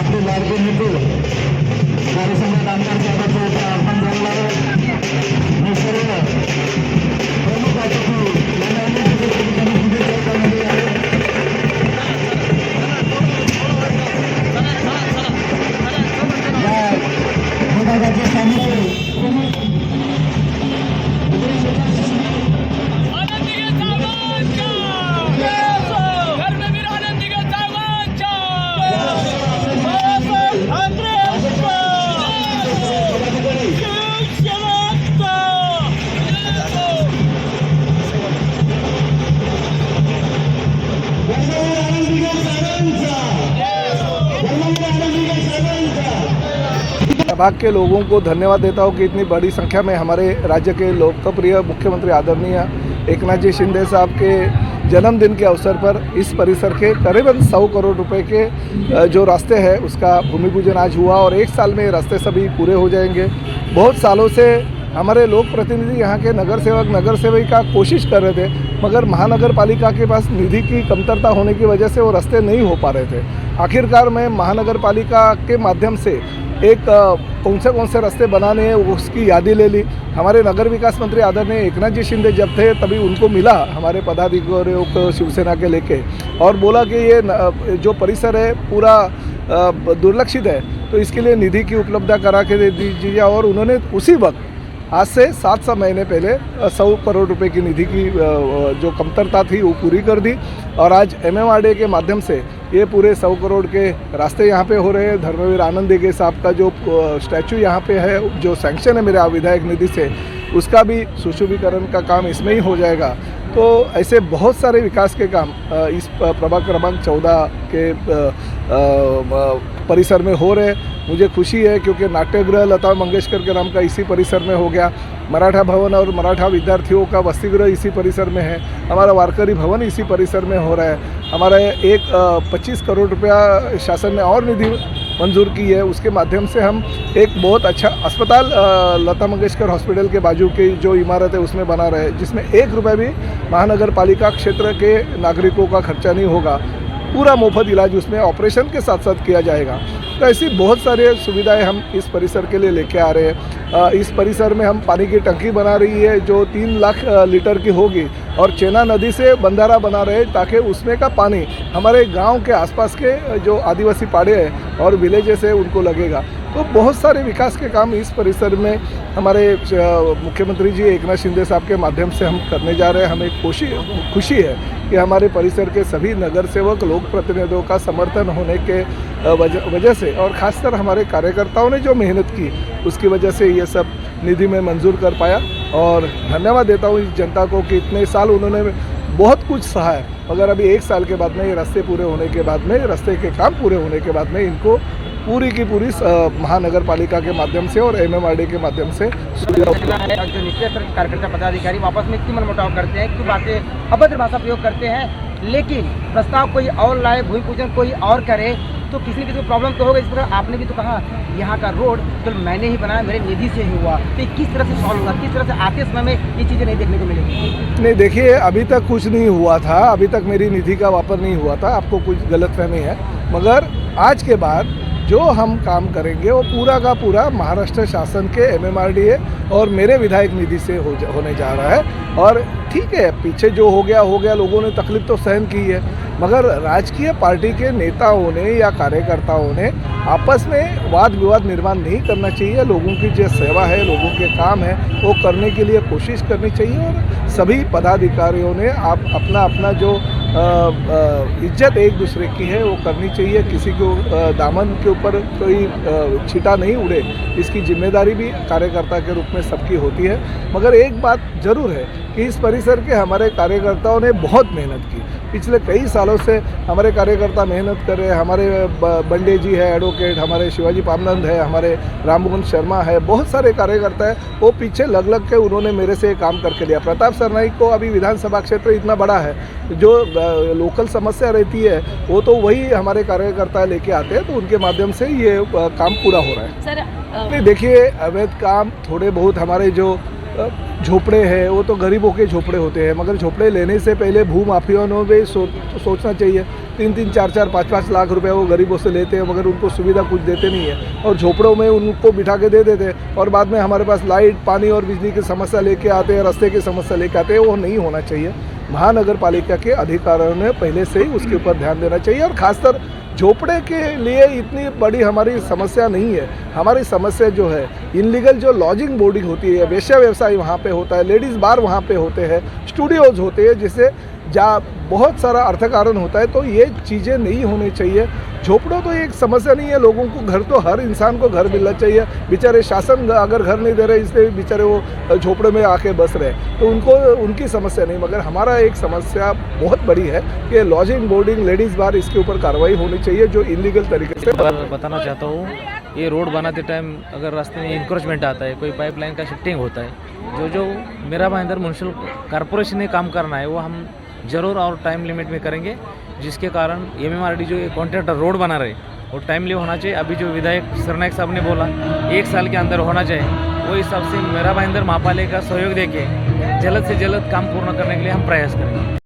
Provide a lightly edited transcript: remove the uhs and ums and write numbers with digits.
आपले लाडके नेते कार्यसम्राट आमदार साहेबांच्या इथे आव्हान द्यायला मी सर्व प्रमुख अतिथी यांना शुभेच्छा करण्यात आहे. या विभागाचे सामने विभाग के लोगों को धन्यवाद देता हूँ कि इतनी बड़ी संख्या में हमारे राज्य के लोकप्रिय मुख्यमंत्री आदरणीय एकनाथ जी शिंदे साहब के जन्मदिन के अवसर पर इस परिसर के करीबन 100 करोड़ रुपए के जो रास्ते हैं उसका भूमि पूजन आज हुआ और एक साल में ये रास्ते सभी पूरे हो जाएंगे। बहुत सालों से हमारे लोक प्रतिनिधि यहाँ के नगर सेवक नगर सेविका कोशिश कर रहे थे, मगर महानगर पालिका के पास निधि की कमतरता होने की वजह से वो रास्ते नहीं हो पा रहे थे। आखिरकार मैं महानगर पालिका के माध्यम से एक कौन से रास्ते बनाने हैं उसकी यादी ले ली। हमारे नगर विकास मंत्री आदरणीय एकनाथ जी शिंदे जब थे तभी उनको मिला हमारे पदाधिकारियों को शिवसेना के लेके और बोला कि ये जो परिसर है पूरा दुर्लक्षित है तो इसके लिए निधि की उपलब्धता करा के दे दीजिए। और उन्होंने उसी वक्त आज से 7 महीने पहले 100 करोड़ रुपए की निधि की जो कमतरता थी वो पूरी कर दी और आज MMRDA के माध्यम से ये पूरे 100 करोड़ के रास्ते यहाँ पे हो रहे हैं। धर्मवीर आनंद देगे साहब का जो स्टैचू यहाँ पे है जो सैंक्शन है मेरे विधायक निधि से उसका भी सुशोभीकरण का काम इसमें ही हो जाएगा। तो ऐसे बहुत सारे विकास के काम इस प्रभाग क्रमांक 14 के परिसर में हो रहे हैं। मुझे खुशी है क्योंकि नाट्यगृह लता मंगेशकर के नाम का इसी परिसर में हो गया, मराठा भवन और मराठा विद्यार्थियों का वसतिगृह इसी परिसर में है, हमारा वारकरी भवन इसी परिसर में हो रहा है। हमारा एक 25 करोड़ रुपया शासन ने और निधि मंजूर की है, उसके माध्यम से हम एक बहुत अच्छा अस्पताल लता मंगेशकर हॉस्पिटल के बाजू की जो इमारत है उसमें बना रहे हैं, जिसमें 1 रुपये भी महानगर पालिका क्षेत्र के नागरिकों का खर्चा नहीं होगा। पूरा मुफ्त इलाज उसमें ऑपरेशन के साथ साथ किया जाएगा। तो ऐसी बहुत सारी सुविधाएं हम इस परिसर के लिए लेके आ रहे हैं। इस परिसर में हम पानी की टंकी बना रही है जो 3 लाख लीटर की होगी और चेना नदी से बंधारा बना रहे हैं ताकि उसमें का पानी हमारे गांव के आसपास के जो आदिवासी पाड़े हैं और विलेजेस है उनको लगेगा। तो बहुत सारे विकास के काम इस परिसर में हमारे मुख्यमंत्री जी एकनाथ शिंदे साहब के माध्यम से हम करने जा रहे हैं। हमें खुशी है कि हमारे परिसर के सभी नगर सेवक लोक प्रतिनिधियों का समर्थन होने के वजह से और ख़ासकर हमारे कार्यकर्ताओं ने जो मेहनत की उसकी वजह से ये सब निधि में मंजूर कर पाया। और धन्यवाद देता हूँ इस जनता को कि इतने साल उन्होंने बहुत कुछ सहा है, मगर अभी 1 साल के बाद में ये रास्ते पूरे होने के बाद में रास्ते के काम पूरे होने के बाद में इनको पूरी की पूरी महानगर पालिका के माध्यम से और MMRDA के माध्यम से जो निचले स्तर के कार्यकर्ता पदाधिकारी आपस में इतनी मनमुटाव करते हैं कि बातें अभद्र भाषा प्रयोग करते हैं, लेकिन प्रस्ताव कोई और लाए, भूमि पूजन कोई और करे तो किसी न किसी को प्रॉब्लम तो होगा। इस तरह आपने भी तो कहा यहाँ का रोड तो मैंने ही बनाया, मेरे निधि से ही हुआ, तो किस तरह से सॉल्व होगा, किस तरह से आते समय में ये चीज़ें नहीं देखने को मिलेंगी? नहीं, देखिए अभी तक कुछ नहीं हुआ था, अभी तक मेरी निधि का वापर नहीं हुआ था, आपको कुछ गलतफहमी है। मगर आज के बाद जो हम काम करेंगे वो पूरा का पूरा महाराष्ट्र शासन के MMRDA और मेरे विधायक निधि से होने जा रहा है। और ठीक है, पीछे जो हो गया, लोगों ने तकलीफ तो सहन की है, मगर राजकीय पार्टी के नेताओं ने या कार्यकर्ताओं ने आपस में वाद विवाद निर्माण नहीं करना चाहिए। लोगों की जो सेवा है, लोगों के काम है वो करने के लिए कोशिश करनी चाहिए और सभी पदाधिकारियों ने अपना जो इज्जत एक दूसरे की है वो करनी चाहिए। किसी को दामन के ऊपर कोई छींटा नहीं उड़े, इसकी जिम्मेदारी भी कार्यकर्ता के रूप में सबकी होती है। मगर एक बात ज़रूर है कि इस परिसर के हमारे कार्यकर्ताओं ने बहुत मेहनत की, पिछले कई सालों से हमारे कार्यकर्ता मेहनत कर रहे हैं। हमारे बंडे जी है एडवोकेट, हमारे शिवाजी पामनंद है, हमारे राममोहन शर्मा है, बहुत सारे कार्यकर्ता है वो पीछे लग के उन्होंने मेरे से काम करके लिया। प्रताप सरनाईक को अभी विधानसभा क्षेत्र इतना बड़ा है, जो लोकल समस्या रहती है वो तो वही हमारे कार्यकर्ता लेके आते हैं, तो उनके माध्यम से ये काम पूरा हो रहा है। सर देखिए, अवैध काम थोड़े बहुत हमारे जो झोपड़े हैं वो तो गरीबों के झोपड़े होते हैं, मगर झोपड़े लेने से पहले भूमाफियाओं ने भी सोचना चाहिए। 3-3, 4-4, 5-5 लाख रुपए वो गरीबों से लेते हैं, मगर उनको सुविधा कुछ देते नहीं है और झोपड़ों में उनको बिठा के दे देते हैं और बाद में हमारे पास लाइट, पानी और बिजली की समस्या लेके आते हैं, रास्ते की समस्या लेके आते हैं। वो नहीं होना चाहिए। महानगर पालिका के अधिकारियों ने पहले से ही उसके ऊपर ध्यान देना चाहिए और खासकर झोपड़े के लिए इतनी बड़ी हमारी समस्या नहीं है। हमारी समस्या जो है इनलीगल जो लॉजिंग बोर्डिंग होती है, वेश्या व्यवसाय वहाँ पे होता है, लेडीज़ बार वहाँ पे होते हैं, स्टूडियोज़ होते हैं, जिससे बहुत सारा अर्थकारण होता है। तो ये चीज़ें नहीं होनी चाहिए। झोपड़ों तो एक समस्या नहीं है, लोगों को घर तो हर इंसान को घर मिलना चाहिए। बेचारे शासन अगर घर नहीं दे रहे इसलिए बेचारे वो झोपड़े में आके बस रहे, तो उनकी समस्या नहीं, मगर हमारा एक समस्या बहुत बड़ी है कि लॉजिंग बोर्डिंग, लेडीज़ बार, इसके ऊपर कार्रवाई होनी चाहिए जो इलीगल तरीके से। बताना चाहता हूँ, ये रोड बनाते टाइम अगर रास्ते में इंक्रोचमेंट आता है, कोई पाइपलाइन का शिफ्टिंग होता है, जो मेरा भाईंदर म्यूनसिपल कॉर्पोरेशन ने काम करना है वो हम ज़रूर और टाइम लिमिट में करेंगे, जिसके कारण MMRD जो कॉन्ट्रैक्टर रोड बना रहे वो टाइमली होना चाहिए। अभी जो विधायक सरनायक साहब ने बोला 1 साल के अंदर होना चाहिए, वो हिसाब से मेरा भाईंदर महापालिका का सहयोग देके जल्द से जल्द काम पूर्ण करने के लिए हम प्रयास करेंगे।